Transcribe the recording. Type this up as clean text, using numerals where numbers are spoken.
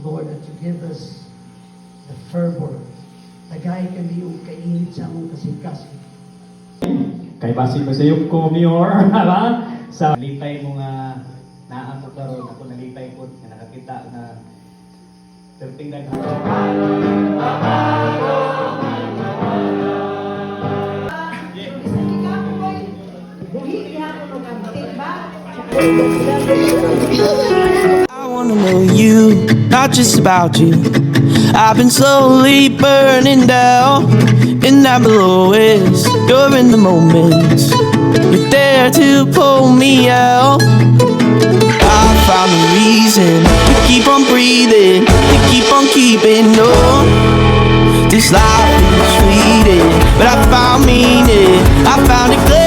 Lord, that you give us the fervor. Tagay kami yung kainit sa among kasing-kasing. Kay basi ko sa iyo ko, Mayor, ha? Sa nalipay mo nga naamot karon ako nalipay po nga nakakita na terping daghan. I wanna know you, not just about you. I've been slowly burning down, and that below is you're in the moments. You're there to pull me out. I found a reason to keep on breathing, to keep on keeping on. This life is fleeting, but I found meaning. I found it clear.